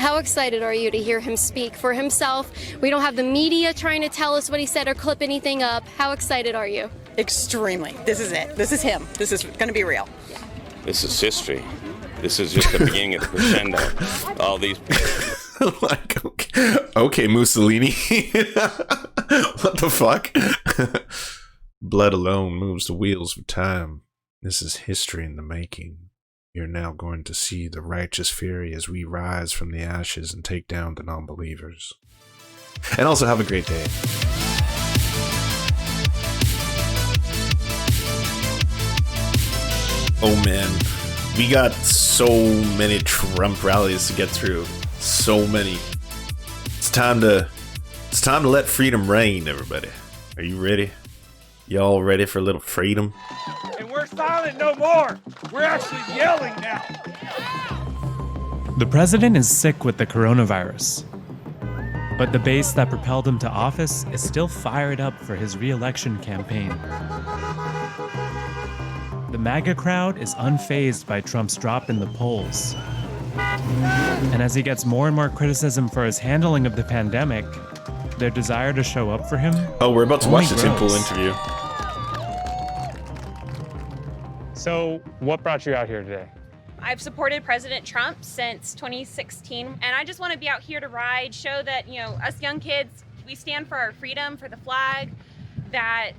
How excited are you to hear him speak for himself? We don't have the media trying to tell us what he said or clip anything up. How excited are you? Extremely. This is it. This is him. This is going to be real. Yeah. This is history. This is just the beginning of the crescendo. All these. Like, okay, Mussolini. What the fuck? Blood alone moves the wheels of time. This is history in the making. You're now going to see the righteous fury as we rise from the ashes and take down the non-believers. And also have a great day. Oh man, we got so many Trump rallies to get through. So many. It's time to let freedom reign, everybody. Are you ready? Y'all ready for a little freedom? And we're silent no more. We're actually yelling now. The president is sick with the coronavirus, but the base that propelled him to office is still fired up for his re-election campaign. The MAGA crowd is unfazed by Trump's drop in the polls. And as he gets more and more criticism for his handling of the pandemic, their desire to show up for him. Oh, we're about to watch the Tim Pool grows. interview. So, what brought you out here today? I've supported President Trump since 2016, and I just want to be out here to ride, show that, us young kids, we stand for our freedom, for the flag, that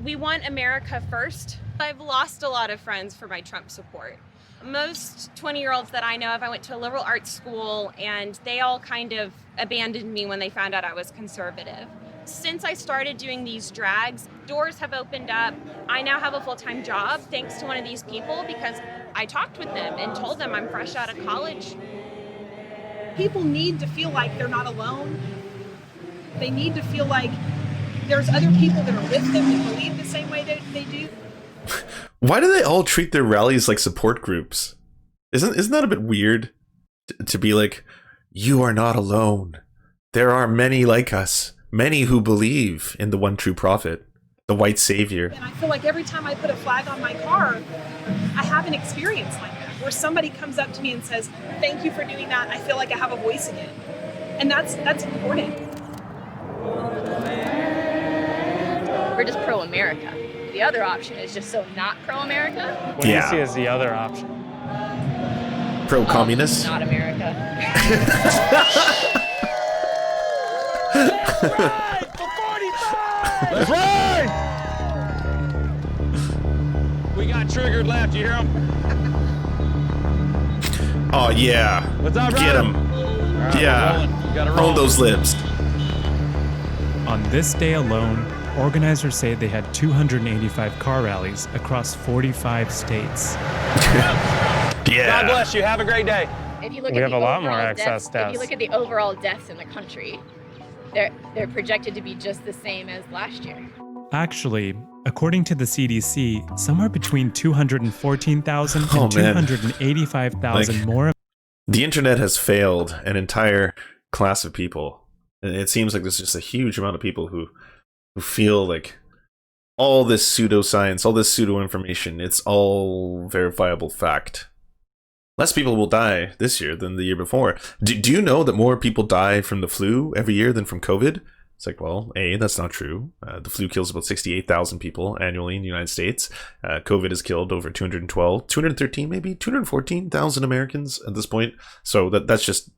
we want America first. I've lost a lot of friends for my Trump support. Most 20-year-olds that I know of, I went to a liberal arts school, and they all kind of abandoned me when they found out I was conservative. Since I started doing these drags, doors have opened up. I now have a full-time job thanks to one of these people because I talked with them and told them I'm fresh out of college. People need to feel like they're not alone. They need to feel like there's other people that are with them that believe the same way that they do. Why do they all treat their rallies like support groups? Isn't that a bit weird? To be like, you are not alone. There are many like us. Many who believe in the one true prophet, the white savior. And I feel like every time I put a flag on my car, I have an experience like that, where somebody comes up to me and says, thank you for doing that. I feel like I have a voice again. And that's important. We're just pro-America. The other option is just so not pro-America. What do you see as the other option? Pro-communist? Not America. Let's ride for 45! Let's ride! We got triggered left, you hear him? Oh yeah. What's up, Get him. Right, Yeah. Roll those lips. On this day alone, organizers say they had 285 car rallies across 45 states. Yeah. God bless you. Have a great day. If you look We at have the a lot more overall excess If deaths. you look at the overall deaths in the country, they're projected to be just the same as last year. Actually, according to the CDC, somewhere between 214,000 and Oh, man. 285,000 Like- more. The internet has failed an entire class of people. And it seems like there's just a huge amount of people who feel like all this pseudoscience, all this pseudo information, it's all verifiable fact. Less people will die this year than the year before. Do you know that more people die from the flu every year than from COVID? It's like, well, A, that's not true. The flu kills about 68,000 people annually in the United States. COVID has killed over 213 maybe, 214,000 Americans at this point. So that's just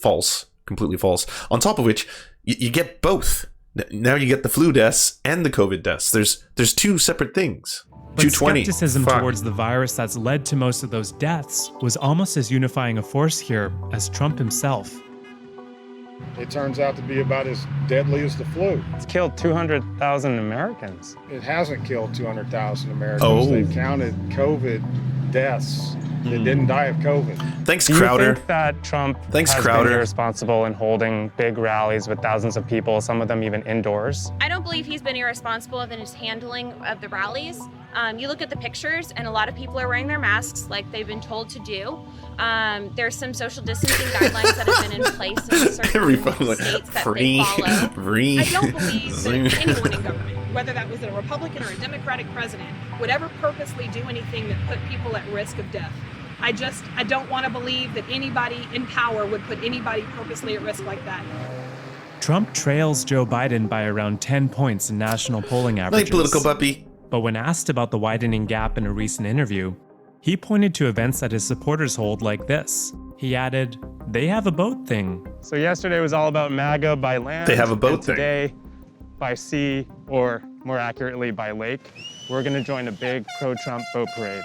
false, completely false. On top of which, you get both. Now you get the flu deaths and the COVID deaths. There's two separate things. But 220. skepticism Fuck. towards the virus that's led to most of those deaths was almost as unifying a force here as Trump himself. It turns out to be about as deadly as the flu. It's killed 200,000 Americans. It hasn't killed 200,000 Americans. Oh. They've counted COVID deaths that didn't die of COVID. Thanks, Do you Crowder. think that Trump Thanks, has Crowder. been irresponsible in holding big rallies with thousands of people, some of them even indoors? I don't believe he's been irresponsible in his handling of the rallies. You look at the pictures, and a lot of people are wearing their masks like they've been told to do. There's some social distancing guidelines that have been in place in certain states that they follow. I don't believe that anyone in government, whether that was a Republican or a Democratic president, would ever purposely do anything that put people at risk of death. I don't want to believe that anybody in power would put anybody purposely at risk like that. Trump trails Joe Biden by around 10 points in national polling averages. Night, political puppy. But when asked about the widening gap in a recent interview, he pointed to events that his supporters hold like this. He added, "They have a boat thing." So yesterday was all about MAGA by land. They have a boat and thing. Today, by sea, or more accurately, by lake, we're going to join a big pro-Trump boat parade.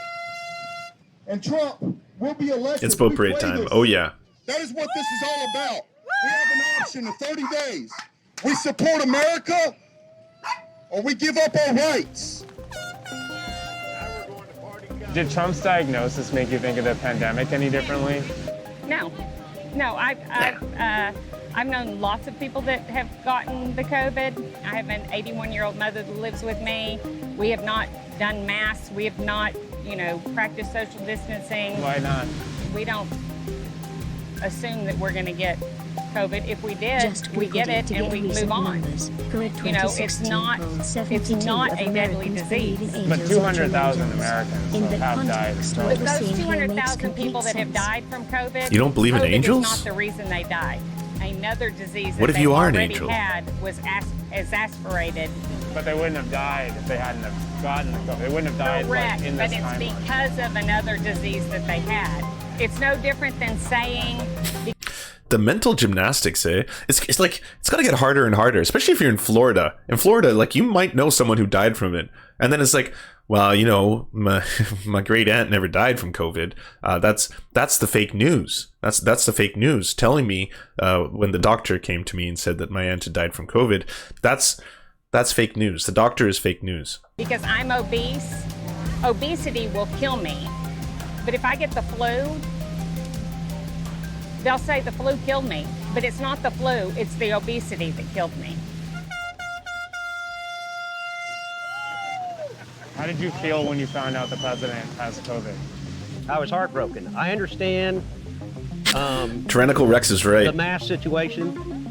And Trump will be elected. It's boat parade time. Oh, yeah. That is what this is all about. We have an option in 30 days. We support America, or we give up our rights. Did Trump's diagnosis make you think of the pandemic any differently? No, I've known lots of people that have gotten the COVID. I have an 81-year-old mother that lives with me. We have not done masks. We have not, practiced social distancing. Why not? We don't assume that we're going to get COVID. If we did, we get it and we move on. It's not a deadly disease. But 200,000 Americans have died. But those 200,000 people that have died from COVID, You don't believe in COVID angels? is not the reason they died. Another disease What that if they you are an already angel? had was exasperated. But they wouldn't have died if they hadn't have gotten the COVID. They wouldn't have died Correct, in but this it's timeline. because of another disease that they had. It's no different than saying... The mental gymnastics, eh? It's like, it's gotta get harder and harder, especially if you're in Florida. In Florida, like, you might know someone who died from it. And then it's like, well, my great aunt never died from COVID. That's the fake news. That's the fake news telling me when the doctor came to me and said that my aunt had died from COVID. That's fake news. The doctor is fake news. Because I'm obese, obesity will kill me. But if I get the flu, they'll say the flu killed me. But it's not the flu, it's the obesity that killed me. How did you feel when you found out the president has COVID? I was heartbroken. I understand Tyrannical Rex is right. the mask situation.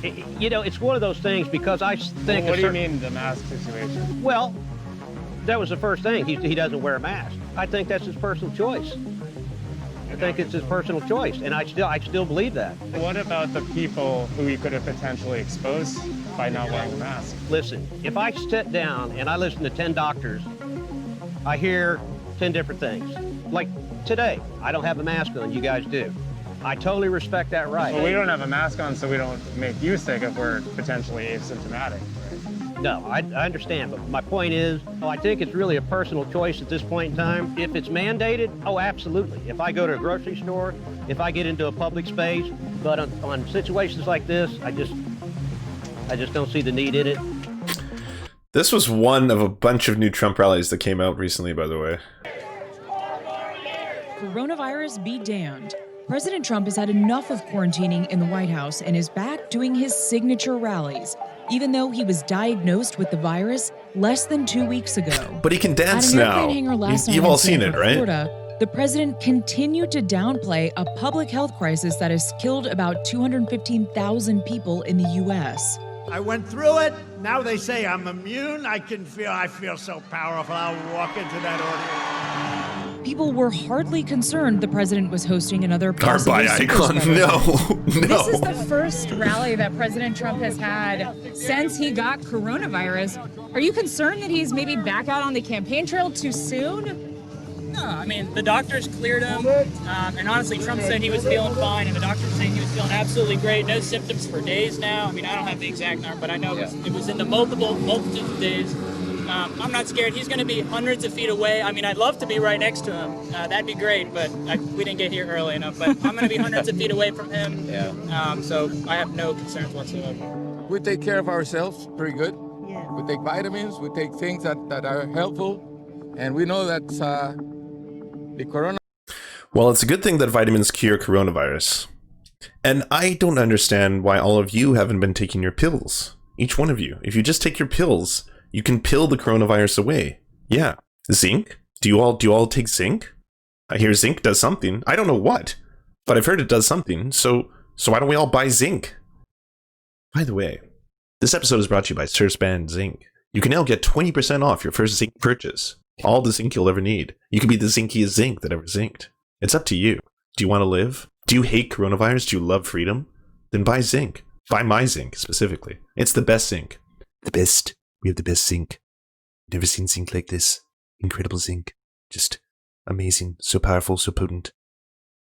It's one of those things because I think... What do you mean, the mask situation? Well, that was the first thing. He doesn't wear a mask. I think that's his personal choice. I think it's his personal choice, and I still believe that. What about the people who he could have potentially exposed by not wearing a mask? Listen, if I sit down and I listen to 10 doctors, I hear 10 different things. Like today, I don't have a mask on, you guys do. I totally respect that right. Well, we don't have a mask on, so we don't make you sick if we're potentially asymptomatic. No, I understand, but my point is, I think it's really a personal choice at this point in time. If it's mandated, oh, absolutely. If I go to a grocery store, if I get into a public space, but on situations like this, I just don't see the need in it. This was one of a bunch of new Trump rallies that came out recently, by the way. Coronavirus be damned. President Trump has had enough of quarantining in the White House and is back doing his signature rallies, even though he was diagnosed with the virus less than 2 weeks ago. But he can dance At an now. airplane hangar last night You've in all seen it, Sanford, right? Florida, the president continued to downplay a public health crisis that has killed about 215,000 people in the U.S. I went through it. Now they say I'm immune. I feel so powerful. I'll walk into that audience. People were hardly concerned the president was hosting another Carbide icon. No. This is the first rally that President Trump has had since he got coronavirus. Are you concerned that he's maybe back out on the campaign trail too soon? No, I mean, the doctors cleared him, and honestly, Trump said he was feeling fine, and the doctors saying he was feeling absolutely great, no symptoms for days now. I mean, I don't have the exact number, but I know it was in the multitudes of days. I'm not scared. He's going to be hundreds of feet away. I mean, I'd love to be right next to him. That'd be great, but we didn't get here early enough. But I'm going to be hundreds of feet away from him, so I have no concerns whatsoever. We take care of ourselves pretty good. Yeah. We take vitamins. We take things that are helpful. And we know that the corona... Well, it's a good thing that vitamins cure coronavirus. And I don't understand why all of you haven't been taking your pills. Each one of you. If you just take your pills, you can pill the coronavirus away. Yeah. Zinc? Do you all take zinc? I hear zinc does something. I don't know what, but I've heard it does something. So why don't we all buy zinc? By the way, this episode is brought to you by Serfs Zinc. You can now get 20% off your first zinc purchase. All the zinc you'll ever need. You can be the zinkiest zinc that ever zinked. It's up to you. Do you want to live? Do you hate coronavirus? Do you love freedom? Then buy Zinc. Buy my Zinc specifically. It's the best Zinc. The best. We have the best Zinc. Never seen Zinc like this. Incredible Zinc. Just amazing. So powerful, so potent,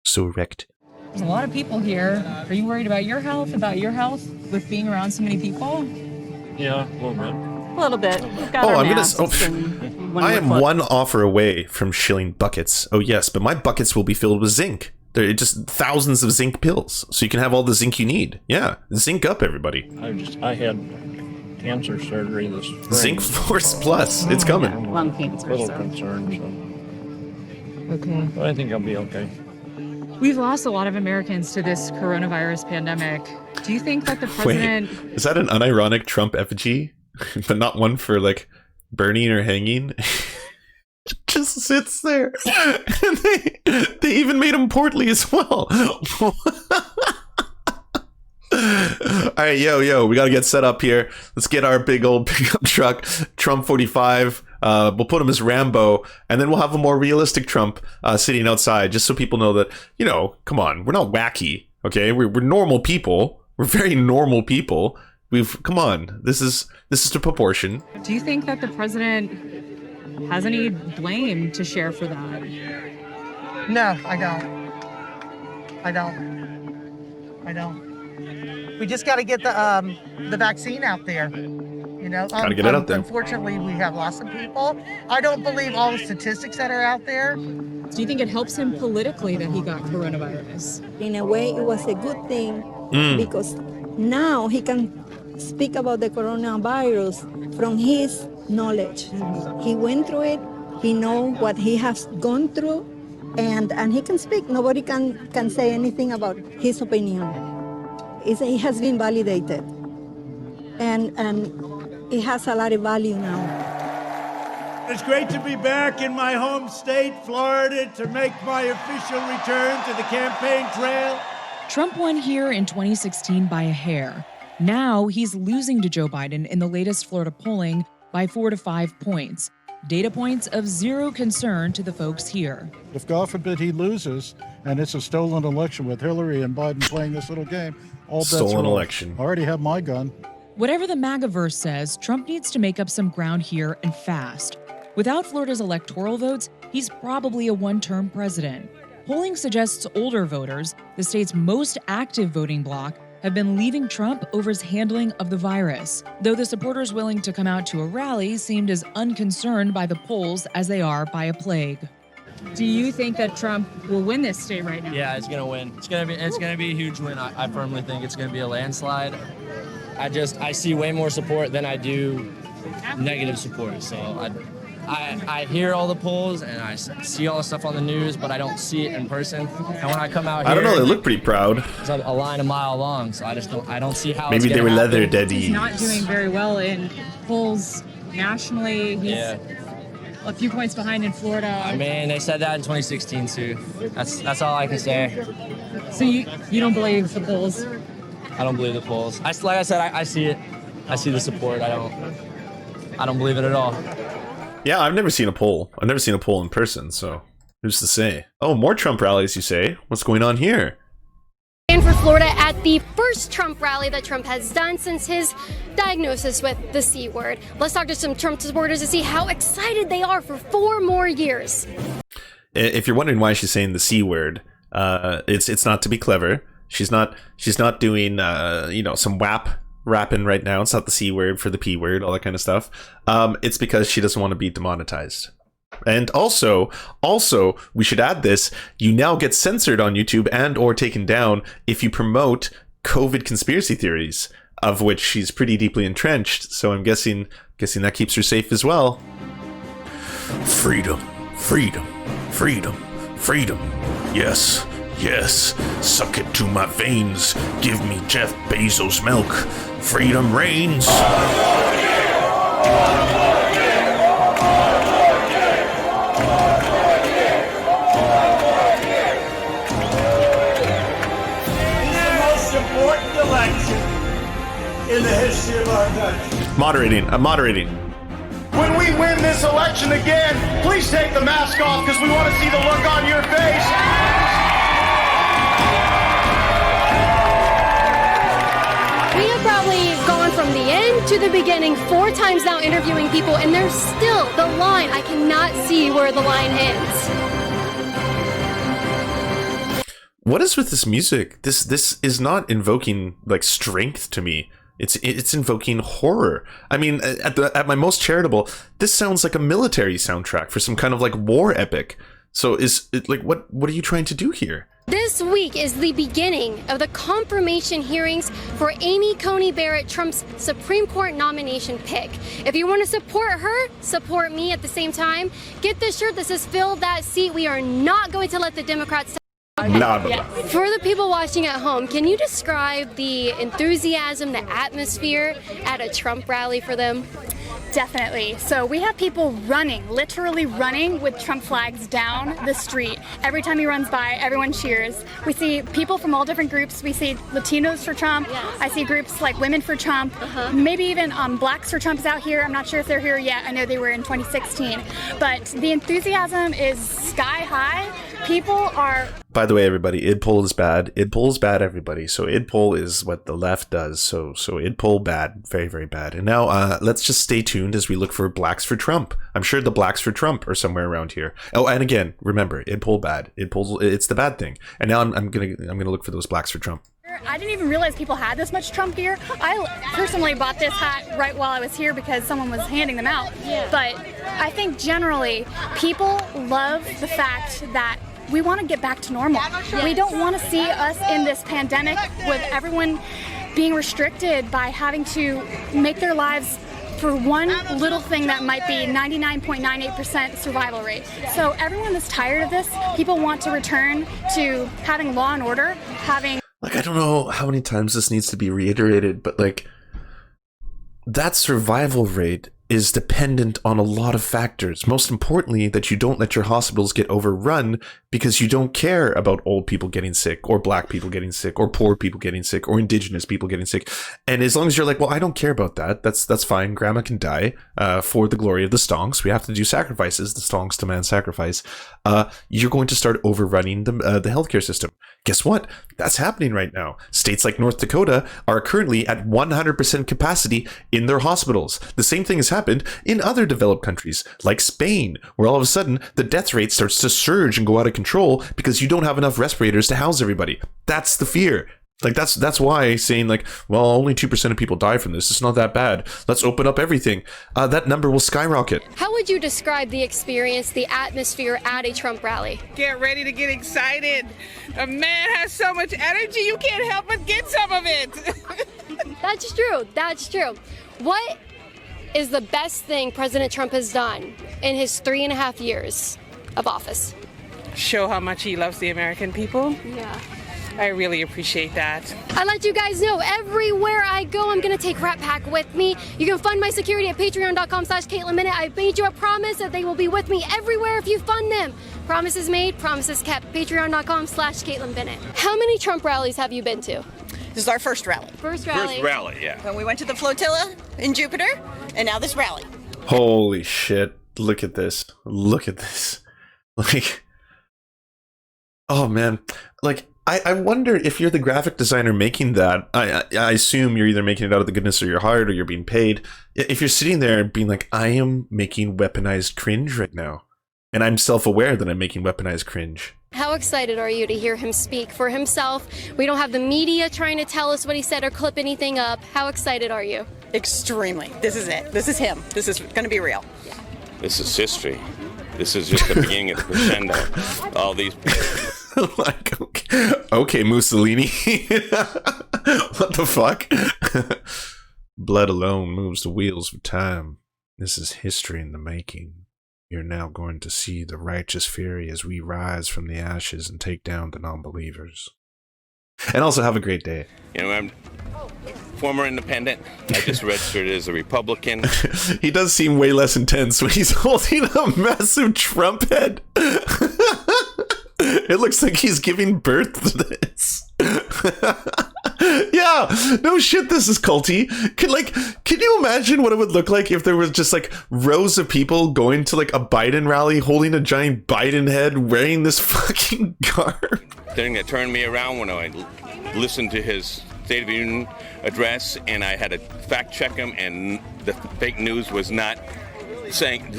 so erect. There's a lot of people here. Are you worried about your health, with being around so many people? Yeah, a little bit. A little bit. We've got Oh, our I'm masks gonna. and I am one offer away from shilling buckets. Oh yes, but my buckets will be filled with zinc. They're just thousands of zinc pills, so you can have all the zinc you need. Yeah, zinc up, everybody. I had cancer surgery this spring. Zinc Force Plus, it's coming. Lung cancer. A little so. concerned, so. Okay. But I think I'll be okay. We've lost a lot of Americans to this coronavirus pandemic. Do you think that the president... Wait, is that an unironic Trump effigy? But not one for, like, burning or hanging? Just sits there. And they even made him portly as well. Alright, yo, we gotta get set up here. Let's get our big old pickup truck, Trump 45. We'll put him as Rambo, and then we'll have a more realistic Trump sitting outside, just so people know that, you know, come on, we're not wacky, okay? We're normal people. We're very normal people. Come on, this is the proportion. Do you think that the president has any blame to share for that? No, I don't. We just got to get the vaccine out there. You know, gotta get it out there. Unfortunately, we have lost some people. I don't believe all the statistics that are out there. Do you think it helps him politically that he got coronavirus? In a way, it was a good thing because now he can speak about the coronavirus from his knowledge. He went through it. He knows what he has gone through, and he can speak. Nobody can say anything about his opinion. It has been validated, and it has a lot of value now. It's great to be back in my home state, Florida, to make my official return to the campaign trail. Trump won here in 2016 by a hair. Now he's losing to Joe Biden in the latest Florida polling by 4 to 5 points. Data points of zero concern to the folks here. If God forbid he loses and it's a stolen election with Hillary and Biden playing this little game, all bets are off. Stolen election. I already have my gun. Whatever the MAGAverse says, Trump needs to make up some ground here and fast. Without Florida's electoral votes, he's probably a one-term president. Polling suggests older voters, the state's most active voting bloc, have been leaving Trump over his handling of the virus, though the supporters willing to come out to a rally seemed as unconcerned by the polls as they are by a plague. Do you think that Trump will win this state right now? Yeah, it's gonna win. It's gonna be a huge win. I firmly think it's gonna be a landslide. I see way more support than I do negative support. So I hear all the polls and I see all the stuff on the news, but I don't see it in person. And when I come out here, I don't know. They look pretty proud. It's a line a mile long, so I don't see how. Maybe they were leather daddies. He's not doing very well in polls nationally. He's a few points behind in Florida. I mean, they said that in 2016 too. That's all I can say. So you don't believe the polls? I don't believe the polls. Like I said, I see it. I see the support. I don't believe it at all. Yeah, I've never seen a poll. I've never seen a poll in person, so who's to say? Oh, more Trump rallies, you say? What's going on here? And for Florida at the first Trump rally that Trump has done since his diagnosis with the C word. Let's talk to some Trump supporters to see how excited they are for 4 more years. If you're wondering why she's saying the C word, it's not to be clever. She's not doing some rapping right now. It's not the C word for the P word, all that kind of stuff. It's because she doesn't want to be demonetized. And also, we should add this, you now get censored on YouTube and or taken down if you promote COVID conspiracy theories, of which she's pretty deeply entrenched, so I'm guessing that keeps her safe as well. Freedom, freedom, freedom, freedom. Yes, yes, suck it to my veins. Give me Jeff Bezos milk. Freedom reigns. In the history of our country. Moderating. I'm moderating. When we win this election again, please take the mask off because we want to see the look on your face. We have probably gone from the end to the beginning 4 times now interviewing people, and there's still the line. I cannot see where the line ends. What is with this music? This is not invoking like strength to me. It's invoking horror. I mean, at my most charitable, this sounds like a military soundtrack for some kind of like war epic. So is it like what are you trying to do here? This week is the beginning of the confirmation hearings for Amy Coney Barrett, Trump's Supreme Court nomination pick. If you want to support her, support me at the same time. Get this shirt that says "Fill that seat." We are not going to let the Democrats. For the people watching at home, can you describe the enthusiasm, the atmosphere at a Trump rally for them? Definitely. So we have people running, literally running with Trump flags down the street. Every time he runs by, everyone cheers. We see people from all different groups. We see Latinos for Trump. Yes. I see groups like Women for Trump. Maybe even Blacks for Trump is out here. I'm not sure if they're here yet. I know they were in 2016. But the enthusiasm is sky high. People are... By the way, everybody, id poll is bad. Id poll is bad, everybody. So id poll is what the left does. So id poll bad, very, very bad. And now let's just stay tuned as we look for Blacks for Trump. I'm sure the Blacks for Trump are somewhere around here. Oh, and again, remember, id poll bad. Id poll, it's the bad thing. And now I'm gonna look for those Blacks for Trump. I didn't even realize people had this much Trump gear. I personally bought this hat right while I was here because someone was handing them out. Yeah. But I think generally people love the fact that we want to get back to normal. Yes. We don't want to see us in this pandemic with everyone being restricted by having to make their lives for one little thing that might be 99.98% survival rate. So everyone is tired of this. People want to return to having law and order, having... Like, I don't know how many times this needs to be reiterated, but like, that survival rate is dependent on a lot of factors. Most importantly, that you don't let your hospitals get overrun because you don't care about old people getting sick or black people getting sick or poor people getting sick or indigenous people getting sick. And as long as you're like, well, I don't care about that. That's fine. Grandma can die for the glory of the stonks. We have to do sacrifices. The stonks demand sacrifice. You're going to start overrunning the healthcare system. Guess what? That's happening right now. States like North Dakota are currently at 100% capacity in their hospitals. The same thing has happened in other developed countries like Spain, where all of a sudden the death rate starts to surge and go out of control because you don't have enough respirators to house everybody. That's the fear. Like, that's why saying like, well, only 2% of people die from this. It's not that bad. Let's open up everything. That number will skyrocket. How would you describe the experience, the atmosphere at a Trump rally? Get ready to get excited. A man has so much energy, you can't help but get some of it. That's true. That's true. What is the best thing President Trump has done in his 3.5 years of office? Show how much he loves the American people. Yeah. I really appreciate that. I let you guys know everywhere I go, I'm gonna take Rat Pack with me. You can fund my security at patreon.com/CaitlinBennett. I made you a promise that they will be with me everywhere if you fund them. Promises made, promises kept. Patreon.com/CaitlinBennett. How many Trump rallies have you been to? This is our first rally. First rally. First rally, yeah. When we went to the flotilla in Jupiter, and now this rally. Holy shit. Look at this. Look at this. Like, oh man. Like, I wonder if you're the graphic designer making that. I assume you're either making it out of the goodness of your heart or you're being paid. If you're sitting there and being like, I am making weaponized cringe right now, and I'm self-aware that I'm making weaponized cringe. How excited are you to hear him speak for himself? We don't have the media trying to tell us what he said or clip anything up. How excited are you? Extremely. This is it. This is him. This is going to be real. Yeah. This is history. This is just the beginning of the crescendo. All these like, okay, Mussolini. What the fuck? Blood alone moves the wheels of time. This is history in the making. You're now going to see the righteous fury as we rise from the ashes and take down the non-believers. And also have a great day. You know, I'm former independent. I just registered as a Republican. He does seem way less intense when he's holding a massive Trump head. It looks like he's giving birth to this. Yeah, Yeah, no shit, this is culty. Can you imagine what it would look like if there was just like rows of people going to like a Biden rally holding a giant Biden head wearing this fucking garb? Thing that turned me around when I listened to his State of the Union address, and I had to fact check him, and the fake news was not saying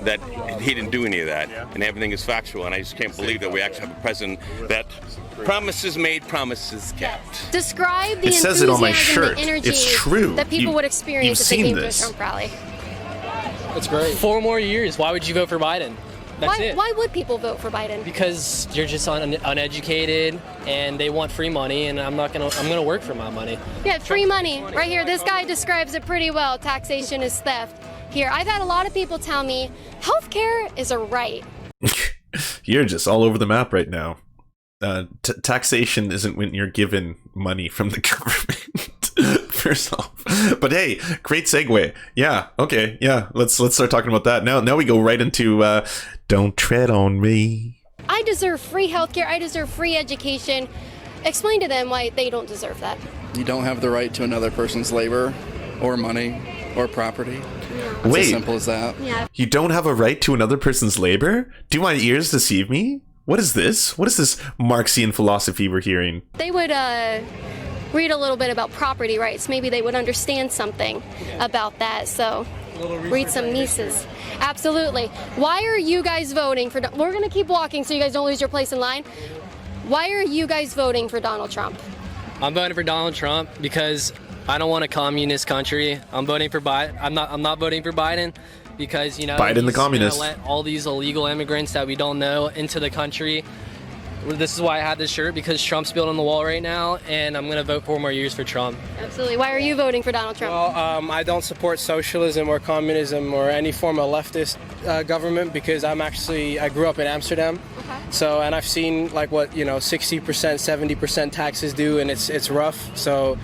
that he didn't do any of that, and everything is factual. And I just can't believe that we actually have a president that promises made, promises kept. Describe the It says it on my enthusiasm shirt. and energy It's true. that people would experience if they you've came seen to a this. Trump rally. That's great. 4 more years. Why would you vote for Biden? That's it. Why would people vote for Biden? Because you're just uneducated and they want free money, and I'm gonna work for my money. Yeah, free money. Right here, this guy describes it pretty well. Taxation is theft. Here, I've had a lot of people tell me healthcare is a right. You're just all over the map right now. Taxation isn't when you're given money from the government. First off, but hey, great segue. Yeah, okay, yeah. Let's start talking about that now. We go right into "Don't Tread on Me." I deserve free healthcare. I deserve free education. Explain to them why they don't deserve that. You don't have the right to another person's labor, or money, or property. It's Wait, as simple as that. Yeah. You don't have a right to another person's labor? Do my ears deceive me? What is this? What is this Marxian philosophy we're hearing? They would read a little bit about property rights. Maybe they would understand something about that. So read some Mises. Absolutely. Why are you guys voting for... We're going to keep walking so you guys don't lose your place in line. Why are you guys voting for Donald Trump? I'm voting for Donald Trump because I don't want a communist country. I'm voting for Biden. I'm not voting for Biden because, you know, Biden the communist. Gonna let all these illegal immigrants that we don't know into the country. This is why I have this shirt, because Trump's building the wall right now, and I'm going to vote 4 more years for Trump. Absolutely. Why are you voting for Donald Trump? Well, I don't support socialism or communism or any form of leftist government because I grew up in Amsterdam. Okay. So, and I've seen like what, 60%, 70% taxes do, and it's rough. So,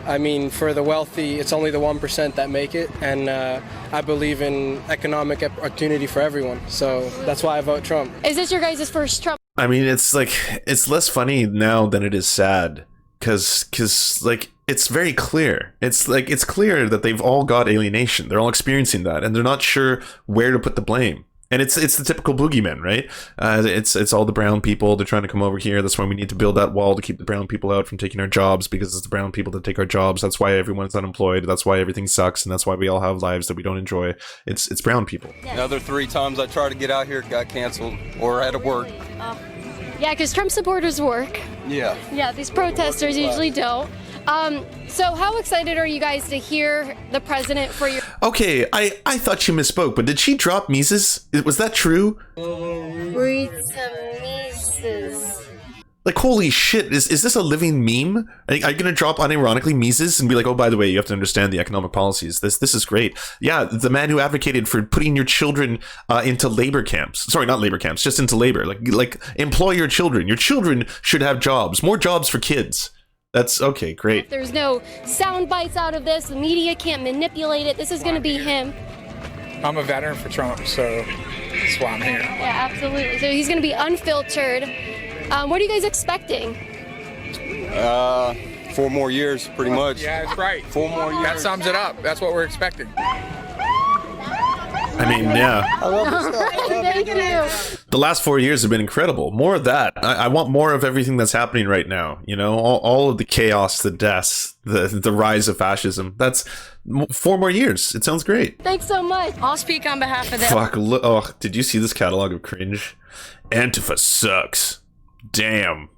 I mean, for the wealthy, it's only the 1% that make it, and I believe in economic opportunity for everyone. So that's why I vote Trump. Is this your guys' first Trump? I mean, it's less funny now than it is sad, because like it's very clear. It's clear that they've all got alienation. They're all experiencing that, and they're not sure where to put the blame. And it's the typical boogeyman, right? It's all the brown people. They're trying to come over here. That's why we need to build that wall to keep the brown people out from taking our jobs, because it's the brown people that take our jobs. That's why everyone's unemployed. That's why everything sucks, and that's why we all have lives that we don't enjoy. It's brown people. The other 3 times I tried to get out here, got canceled or had to work. Yeah, because Trump supporters work. Yeah. Yeah, these protesters usually don't. So how excited are you guys to hear the president for your... Okay, I thought you misspoke, but did she drop Mises? Was that true? Read some Mises. Like, holy shit, is this a living meme? Are you gonna drop unironically Mises and be like, oh, by the way, you have to understand the economic policies. This is great. Yeah, the man who advocated for putting your children into labor camps. Sorry, not labor camps, just into labor. Like employ your children. Your children should have jobs. More jobs for kids. That's okay, great. There's no sound bites out of this. The media can't manipulate it. This is going to be him. I'm a veteran for Trump, so that's why I'm here. Yeah, absolutely. So he's going to be unfiltered. What are you guys expecting? 4 more years, pretty much. Yeah, that's right. 4 more years. That sums it up. That's what we're expecting. I mean, yeah. I love this stuff. Thank you. The last 4 years have been incredible. More of that. I want more of everything that's happening right now. You know, all of the chaos, the deaths, the rise of fascism. That's 4 more years. It sounds great. Thanks so much. I'll speak on behalf of the... Fuck, look, did you see this catalog of cringe? Antifa sucks. Damn.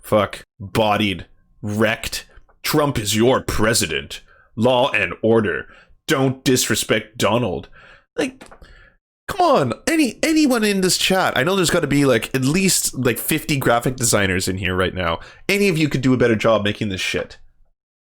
Fuck. Bodied. Wrecked. Trump is your president. Law and order. Don't disrespect Donald. Like, come on, anyone in this chat. I know there's got to be like at least like 50 graphic designers in here right now. Any of you could do a better job making this shit.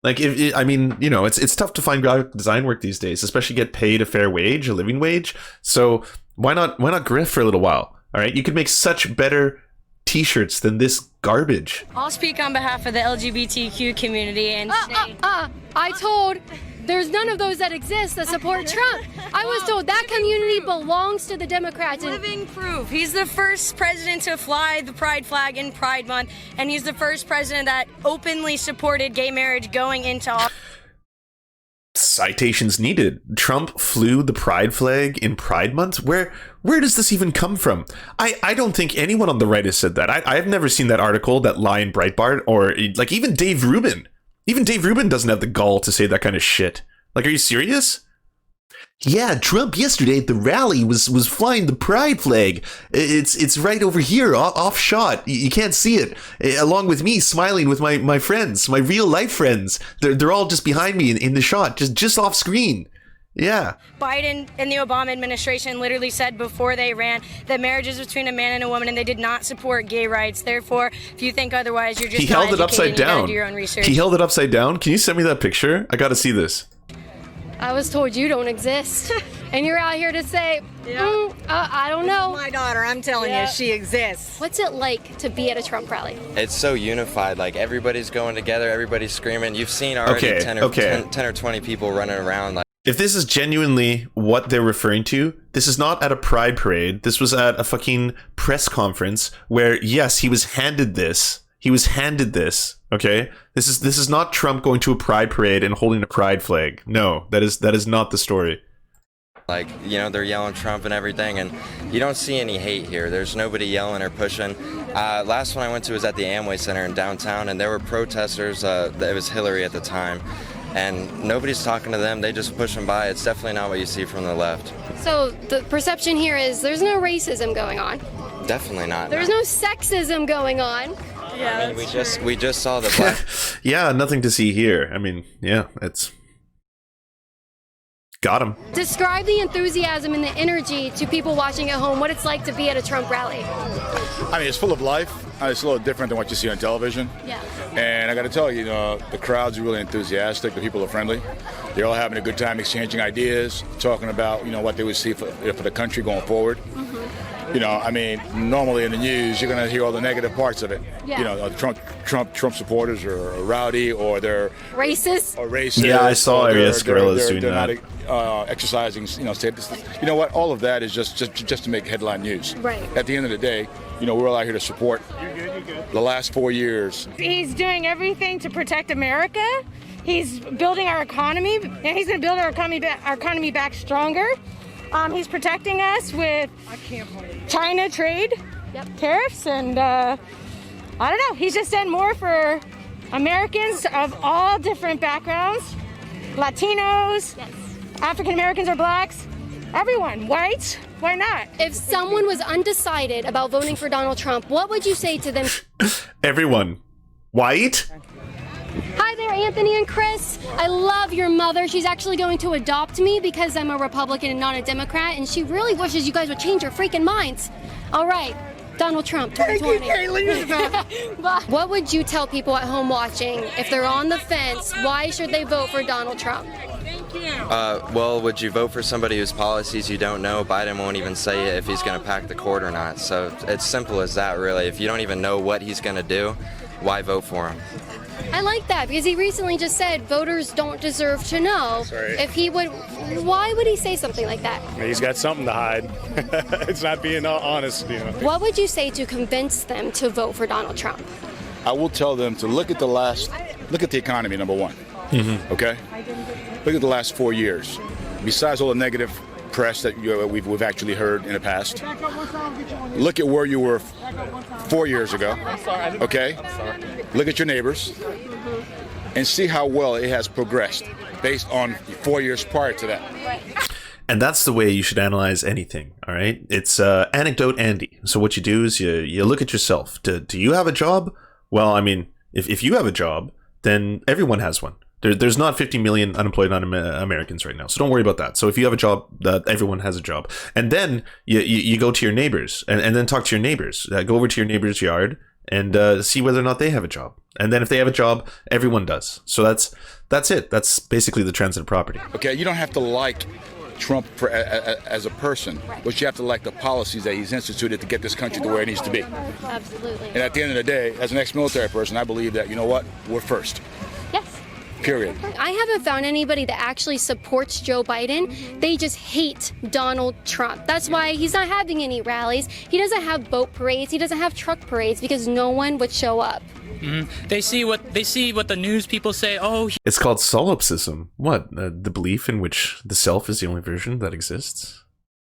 Like, I mean, you know, it's tough to find graphic design work these days, especially get paid a fair wage, a living wage. So why not grift for a little while? All right, you could make such better t-shirts than this garbage. I'll speak on behalf of the LGBTQ community and I told there's none of those that exist that support Trump. I was told that community belongs to the Democrats. Living proof. He's the first president to fly the pride flag in Pride Month, and he's the first president that openly supported gay marriage going into office. Citations needed. Trump flew the pride flag in Pride Month? Where does this even come from? I don't think anyone on the right has said that. I've never seen that article, that lie in Breitbart, or like even Dave Rubin. Even Dave Rubin doesn't have the gall to say that kind of shit. Like, are you serious? Yeah, Trump yesterday at the rally was flying the pride flag. It's right over here, off shot. You can't see it. Along with me smiling with my friends, my real life friends. They're all just behind me in the shot, just off screen. Yeah. Biden and the Obama administration literally said before they ran that marriage is between a man and a woman, and they did not support gay rights. Therefore, if you think otherwise, you're just He held it upside down. Do your own research. He held it upside down. Can you send me that picture? I got to see this. I was told you don't exist, and you're out here to say, I don't know. My daughter, I'm telling you, she exists. What's it like to be at a Trump rally? It's so unified. Like, everybody's going together, everybody's screaming. You've seen already 10 or 20 people running around. Like, if this is genuinely what they're referring to, this is not at a pride parade. This was at a fucking press conference where, yes, he was handed this. He was handed this. Okay, this is not Trump going to a pride parade and holding a pride flag. No, that is not the story. Like, you know, they're yelling Trump and everything, and you don't see any hate here. There's nobody yelling or pushing. Last one I went to was at the Amway Center in downtown, and there were protesters. It was Hillary at the time, and nobody's talking to them. They just push them by. It's definitely not what you see from the left. So the perception here is there's no racism going on. Definitely not. There's no sexism going on. Yeah, I mean, we just saw the black. Yeah, nothing to see here. I mean, yeah, it's got him. Describe the enthusiasm and the energy to people watching at home, what it's like to be at a Trump rally. I mean, it's full of life. It's a little different than what you see on television. Yeah. And I got to tell you, the crowds are really enthusiastic. The people are friendly. They're all having a good time exchanging ideas, talking about, what they would see for the country going forward. Mm-hmm. I mean, normally in the news, you're going to hear all the negative parts of it. Yeah. Trump supporters are rowdy, or they're racist. Yeah, I saw Arias Guerrillas doing that. Not exercising, you know what? All of that is just to make headline news. Right. At the end of the day, we're all out here to support the last 4 years. He's doing everything to protect America. He's building our economy, and he's going to build our economy back stronger. He's protecting us with China trade tariffs, and I don't know. He's just done more for Americans of all different backgrounds, Latinos, African Americans or blacks, everyone, whites. Why not? If someone was undecided about voting for Donald Trump, what would you say to them? Everyone, white. Hi there, Anthony and Chris. I love your mother. She's actually going to adopt me because I'm a Republican and not a Democrat, and she really wishes you guys would change your freaking minds. All right, Donald Trump, 2020. What would you tell people at home watching if they're on the fence? Why should they vote for Donald Trump? Well, would you vote for somebody whose policies you don't know? Biden won't even say if he's going to pack the court or not. So it's simple as that, really. If you don't even know what he's going to do, why vote for him? I like that because he recently just said voters don't deserve to know. If he would, why would he say something like that? He's got something to hide. It's not being honest, What would you say to convince them to vote for Donald Trump? I will tell them to look at the economy, number one. Mm-hmm. Okay? Look at the last 4 years. Besides all the negative press that we've actually heard in the past, look at where you were 4 years ago. Okay? Look at your neighbors and see how well it has progressed based on 4 years prior to that. And that's the way you should analyze anything, all right? It's anecdote Andy. So what you do is you look at yourself. Do you have a job? Well, I mean, if you have a job, then everyone has one. There's not 50 million unemployed Americans right now, so don't worry about that. So if you have a job, everyone has a job. And then you go to your neighbors and then talk to your neighbors. Go over to your neighbor's yard and see whether or not they have a job. And then if they have a job, everyone does. So that's it. That's basically the transitive property. Okay, you don't have to like Trump as a person, but you have to like the policies that he's instituted to get this country to where it needs to be. Absolutely. And at the end of the day, as an ex-military person, I believe that, we're first. Yes. Period. I haven't found anybody that actually supports Joe Biden. They just hate Donald Trump. That's why he's not having any rallies. He doesn't have boat parades. He doesn't have truck parades because no one would show up. They see what the news people say. Oh, It's called solipsism. What? The belief in which the self is the only version that exists?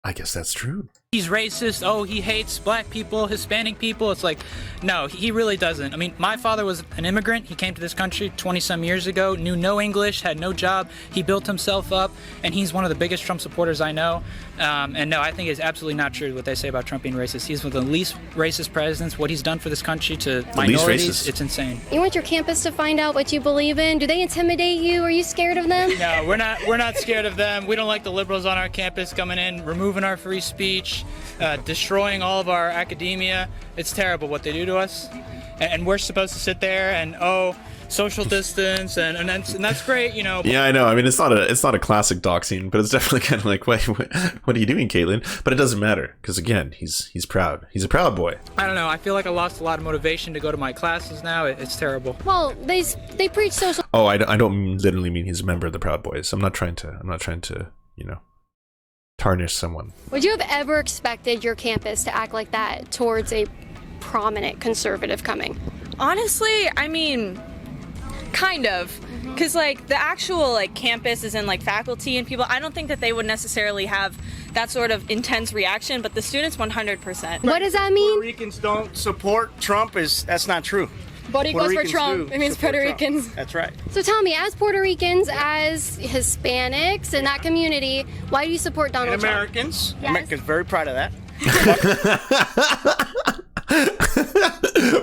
I guess that's true. he's racist. Oh, he hates black people, Hispanic people. It's like, no, he really doesn't. I mean, my father was an immigrant. He came to this country 20-some years ago, knew no English, had no job. He built himself up, and he's one of the biggest Trump supporters I know. And no, I think it's absolutely not true what they say about Trump being racist. He's one of the least racist presidents. What he's done for this country to minorities, it's insane. You want your campus to find out what you believe in? Do they intimidate you? Are you scared of them? No, we're not scared of them. We don't like the liberals on our campus coming in, removing our free speech, destroying all of our academia. It's terrible what they do to us. And we're supposed to sit there and, social distance, and that's great, you know. Yeah, I know. I mean, it's not a classic doxing, but it's definitely kind of like, what are you doing, Caitlin? But it doesn't matter because again, he's proud. He's a proud boy. I don't know. I feel like I lost a lot of motivation to go to my classes now. It's terrible. Well, they preach social. Oh, I don't literally mean he's a member of the Proud Boys. I'm not trying to tarnish someone. Would you have ever expected your campus to act like that towards a prominent conservative coming? Honestly, I mean, kind of. Because, the actual, campus is in, faculty and people, I don't think that they would necessarily have that sort of intense reaction, but the students 100%. What does that mean? Puerto Ricans don't support Trump. That's not true. Boricuas for Trump. It means Puerto Ricans. Trump. That's right. So tell me, as Puerto Ricans, as Hispanics in that community, why do you support Donald and Americans. Trump? Yes. Americans, very proud of that.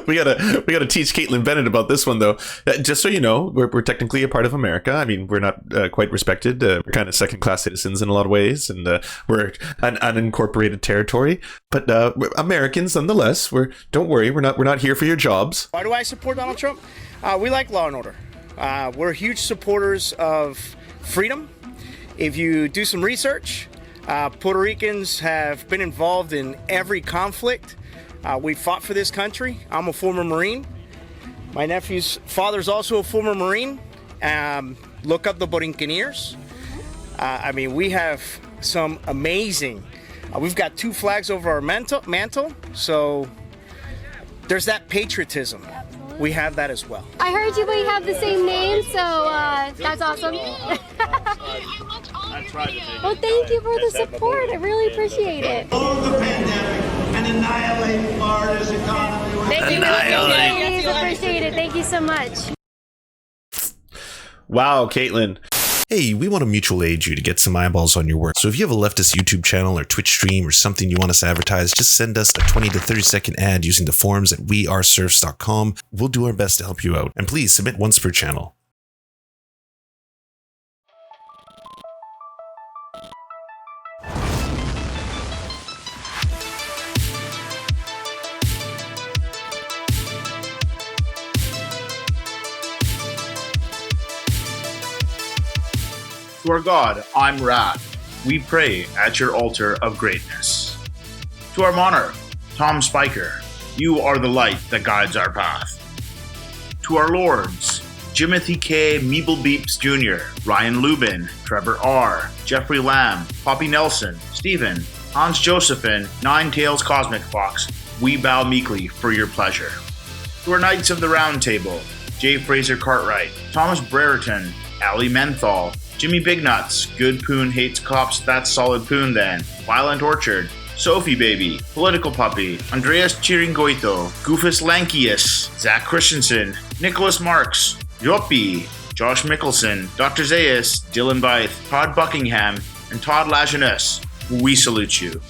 we gotta teach Caitlin Bennett about this one though. Just so you know, we're technically a part of America. I mean, we're not quite respected. We're kind of second-class citizens in a lot of ways, and we're an unincorporated territory. But we're Americans nonetheless. Don't worry, we're not here for your jobs. Why do I support Donald Trump? We like law and order. We're huge supporters of freedom. If you do some research, Puerto Ricans have been involved in every conflict. We fought for this country. I'm a former Marine. My nephew's father's also a former Marine. Look up the Borinqueneers. We have some amazing... we've got 2 flags over our mantle, so there's that patriotism. We have that as well. I heard you both have the same name, so that's awesome. Well, thank you for the support. I really appreciate it. Over the pandemic and annihilate Florida's economy. Thank you. Please appreciate it. Thank you so much. Wow, Caitlin. Hey, we want to mutual aid you to get some eyeballs on your work. So if you have a leftist YouTube channel or Twitch stream or something you want us to advertise, just send us a 20 to 30 second ad using the forums at weareserfs.com. We'll do our best to help you out. And please submit once per channel. To our God, I'm Wrath. We pray at your altar of greatness. To our monarch, Tom Spiker, you are the light that guides our path. To our lords, Jimothy K. Meeblebeeps Jr., Ryan Lubin, Trevor R., Jeffrey Lamb, Poppy Nelson, Stephen, Hans Josephine, Nine Tails Cosmic Fox, we bow meekly for your pleasure. To our Knights of the Round Table, J. Fraser Cartwright, Thomas Brereton, Ali Menthal, Jimmy Bignuts, Good Poon Hates Cops, That's Solid Poon Then, Violent Orchard, Sophie Baby, Political Puppy, Andreas Chiringoito, Goofus Lankius, Zach Christensen, Nicholas Marks, Yoppie, Josh Mickelson, Dr. Zayas, Dylan Byth, Todd Buckingham, and Todd Lajeunesse. We salute you.